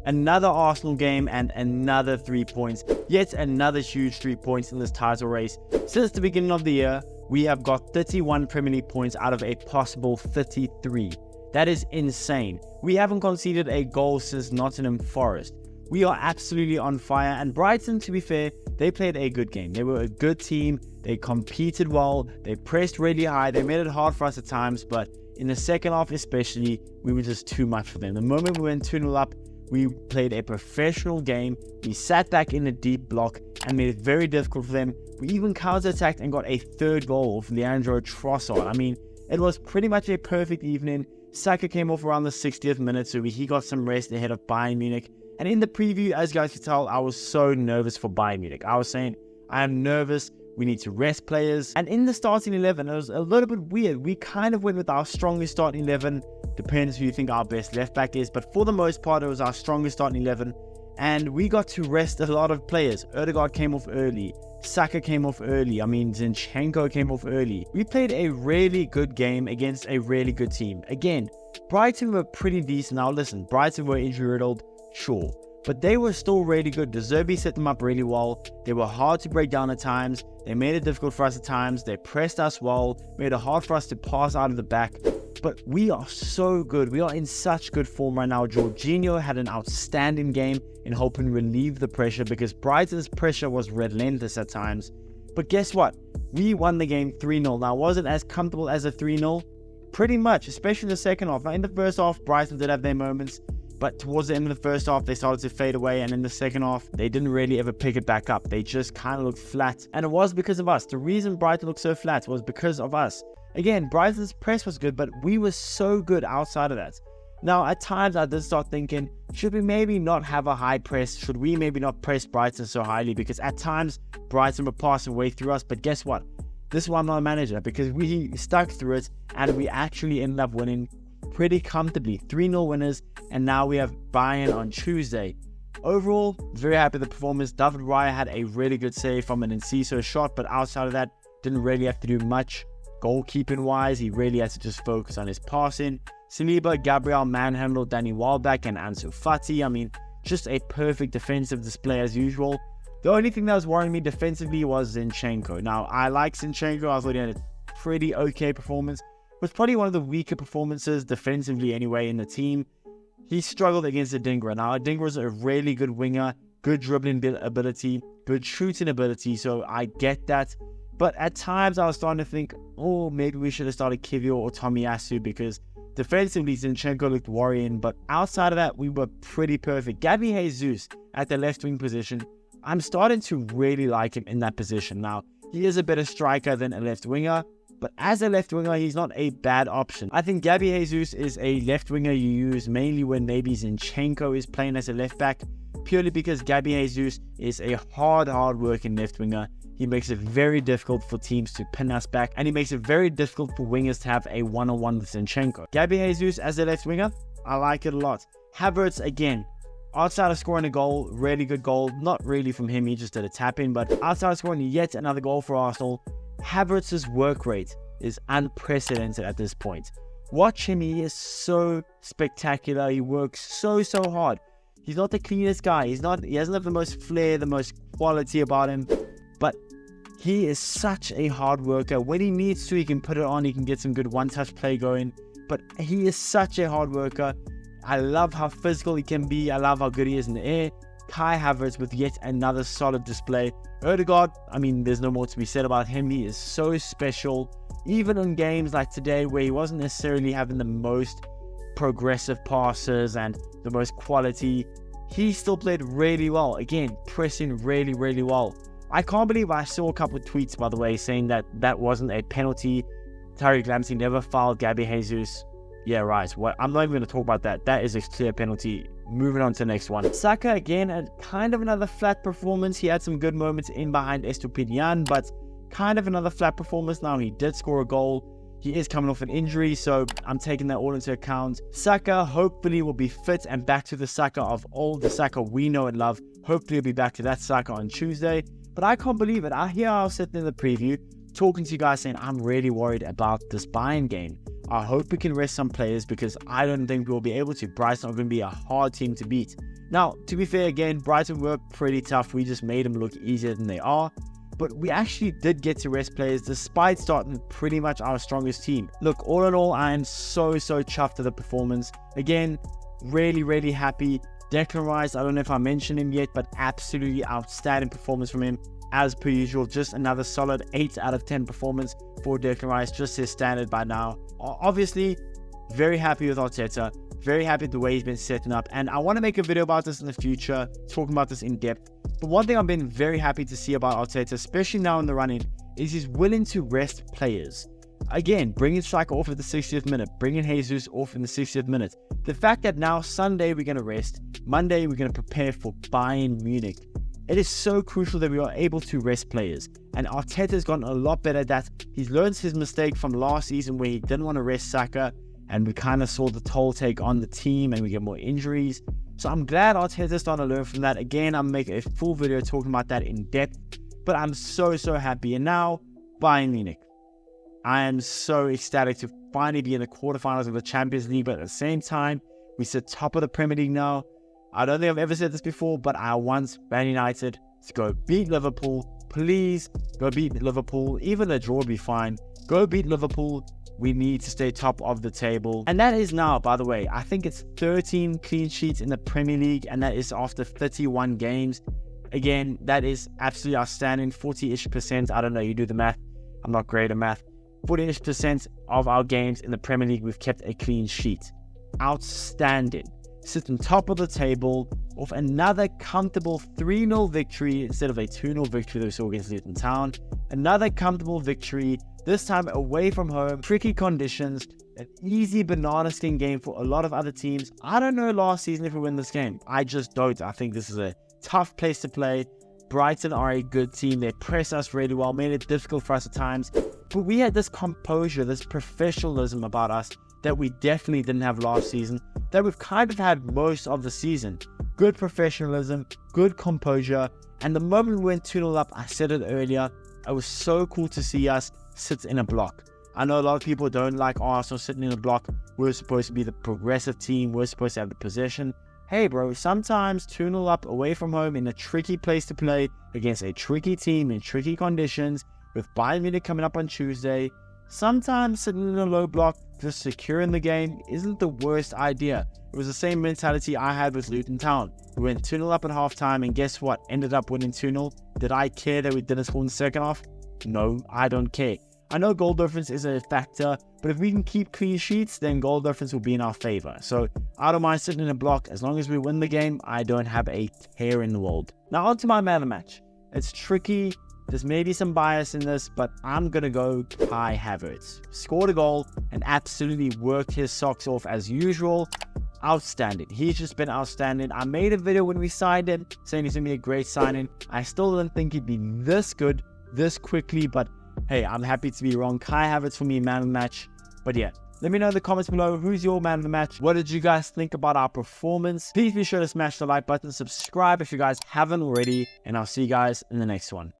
Another Arsenal game and another 3 points. Yet another huge 3 points in this title race. Since the beginning of the year, we have got 31 Premier League points out of a possible 33. That is insane. We haven't conceded a goal since Nottingham Forest. We are absolutely on fire, and Brighton, to be fair, they played a good game. They were a good team, they competed well, they pressed really high, they made it hard for us at times, but in the second half especially, we were just too much for them. The moment we went 2-0 up, we played a professional game, we sat back in a deep block and made it very difficult for them. We even counter-attacked and got a third goal for Leandro Trossard. I mean, it was pretty much a perfect evening. Saka came off around the 60th minute, so he got some rest ahead of Bayern Munich. And in the preview, as you guys can tell, I was so nervous for Bayern Munich. I was saying, I am nervous, we need to rest players. And in the starting 11, it was a little bit weird. We kind of went with our strongest starting 11. Depends who you think our best left back is. But for the most part, it was our strongest starting 11. And we got to rest a lot of players. Odegaard came off early. Saka came off early. Zinchenko came off early. We played a really good game against a really good team. Again, Brighton were pretty decent. Now listen, Brighton were injury riddled. Sure, but they were still really good. De Zerbi set them up really well. They were hard to break down at times. They made it difficult for us at times. They pressed us well, made it hard for us to pass out of the back. But we are so good. We are in such good form right now. Jorginho had an outstanding game in helping relieve the pressure because Brighton's pressure was relentless at times. But guess what? We won the game 3-0. Now, was it as comfortable as a 3-0? Pretty much, especially in the second half. Now, in the first half, Brighton did have their moments. But towards the end of the first half, they started to fade away. And in the second half, they didn't really ever pick it back up. They just kind of looked flat. And it was because of us. The reason Brighton looked so flat was because of us. Again, Brighton's press was good, but we were so good outside of that. Now, at times, I did start thinking, should we maybe not have a high press? Should we maybe not press Brighton so highly? Because at times, Brighton were passing way through us. But guess what? This is why I'm not a manager. Because we stuck through it, and we actually ended up winning pretty comfortably. 3-0 winners, and now we have Bayern on Tuesday. Overall, very happy with the performance. David Raya had a really good save from an Enciso shot, but outside of that, didn't really have to do much. Goalkeeping wise, he really had to just focus on his passing. Saliba, Gabriel manhandled Danny Welbeck and Ansu Fati. I mean, just a perfect defensive display as usual. The only thing that was worrying me defensively was Zinchenko. Now, I like Zinchenko. I thought he had a pretty okay performance. It was probably one of the weaker performances defensively anyway in the team. He struggled against Adingra. Now, Adingra is a really good winger, good dribbling ability, good shooting ability, so I get that. But at times, I was starting to think, oh, maybe we should have started Kiwior or Tomiyasu because defensively, Zinchenko looked worrying. But outside of that, we were pretty perfect. Gabby Jesus at the left wing position, I'm starting to really like him in that position. Now, he is a better striker than a left winger. But as a left winger, he's not a bad option. I think Gabby Jesus is a left winger you use mainly when maybe Zinchenko is playing as a left back. Purely because Gabby Jesus is a hard working left winger. He makes it very difficult for teams to pin us back, and he makes it very difficult for wingers to have a one-on-one with Zinchenko. Gabby Jesus as a left winger, I like it a lot. Havertz, again, outside of scoring a goal, really good goal. Not really from him, he just did a tap-in, but outside of scoring yet another goal for Arsenal, Havertz's work rate is unprecedented at this point. Watch him, he is so spectacular. He works so hard. He's not the cleanest guy. He doesn't have the most flair, the most quality about him, but he is such a hard worker. When he needs to, he can put it on. He can get some good one-touch play going. But he is such a hard worker. I love how physical he can be. I love how good he is in the air. Kai Havertz with yet another solid display. Odegaard, I mean, there's no more to be said about him. He is so special. Even in games like today where he wasn't necessarily having the most progressive passes and the most quality, he still played really well. Again, pressing really well. I can't believe I saw a couple of tweets, by the way, saying that that wasn't a penalty. Tariq Lamptey never fouled Gabby Jesus. Yeah, right. I'm not even going to talk about that. That is a clear penalty. Moving on to the next one. Saka, again, had kind of another flat performance. He had some good moments in behind Estupiñán, but kind of another flat performance. Now, he did score a goal. He is coming off an injury, so I'm taking that all into account. Saka hopefully will be fit and back to the Saka of old, the Saka we know and love. Hopefully he'll be back to that Saka on Tuesday. But I can't believe it. I was sitting in the preview talking to you guys saying I'm really worried about this Bayern game. I hope we can rest some players because I don't think we'll be able to. Brighton are going to be a hard team to beat. Now, to be fair, again, Brighton were pretty tough. We just made them look easier than they are. But we actually did get to rest players despite starting pretty much our strongest team. Look, all in all, I am so chuffed with the performance. Again, really happy. Declan Rice, I don't know if I mentioned him yet, but absolutely outstanding performance from him. As per usual, just another solid 8 out of 10 performance for Declan Rice, just his standard by now. Obviously, very happy with Arteta. Very happy with the way he's been setting up. And I want to make a video about this in the future, talking about this in depth. But one thing I've been very happy to see about Arteta, especially now in the run-in, is he's willing to rest players. Again, bringing Saka off at the 60th minute, bringing Jesus off in the 60th minute. The fact that now Sunday we're going to rest, Monday we're going to prepare for Bayern Munich. It is so crucial that we are able to rest players. And Arteta's gotten a lot better at that. He's learned his mistake from last season where he didn't want to rest Saka. And we kind of saw the toll take on the team and we get more injuries. So I'm glad Arteta's starting to learn from that. Again, I'm making a full video talking about that in depth. But I'm so happy. And now, Bayern Munich. I am so ecstatic to finally be in the quarterfinals of the Champions League. But at the same time, we sit top of the Premier League now. I don't think I've ever said this before, but I want Man United to go beat Liverpool. Please go beat Liverpool. Even a draw would be fine. Go beat Liverpool. We need to stay top of the table. And that is now, by the way, I think it's 13 clean sheets in the Premier League, and that is after 31 games. Again, that is absolutely outstanding. 40-ish%. I don't know, you do the math. I'm not great at math. 40-ish% of our games in the Premier League, we've kept a clean sheet. Outstanding. Sitting top of the table with another comfortable 3-0 victory instead of a 2-0 victory that we saw against Luton Town. Another comfortable victory. This time away from home, tricky conditions, an easy banana skin game for a lot of other teams. I don't know last season if we win this game. I just don't. I think this is a tough place to play. Brighton are a good team. They press us really well, made it difficult for us at times. But we had this composure, this professionalism about us that we definitely didn't have last season, that we've kind of had most of the season. Good professionalism, good composure. And the moment we went 2-0 up, I said it earlier, it was so cool to see us sit in a block. I know a lot of people don't like Arsenal sitting in a block. We're supposed to be the progressive team. We're supposed to have the possession. Hey bro, sometimes 2-0 up away from home in a tricky place to play against a tricky team in tricky conditions with Bayern Munich coming up on Tuesday. Sometimes sitting in a low block, just securing the game isn't the worst idea. It was the same mentality I had with Luton Town. We went 2-0 up at halftime and guess what? Ended up winning 2-0. Did I care that we didn't score in the second half? No, I don't care. I know goal difference is a factor, but if we can keep clean sheets, then goal difference will be in our favor. So I don't mind sitting in a block. As long as we win the game, I don't have a care in the world. Now on to my man of the match. It's tricky. There's maybe some bias in this, but I'm going to go Kai Havertz. Scored a goal and absolutely worked his socks off as usual. Outstanding. He's just been outstanding. I made a video when we signed him saying he's going to be a great signing. I still didn't think he'd be this good, this quickly, but hey, I'm happy to be wrong. Kai Havertz for me, man of the match. But yeah, let me know in the comments below, who's your man of the match? What did you guys think about our performance? Please be sure to smash the like button, subscribe if you guys haven't already, and I'll see you guys in the next one.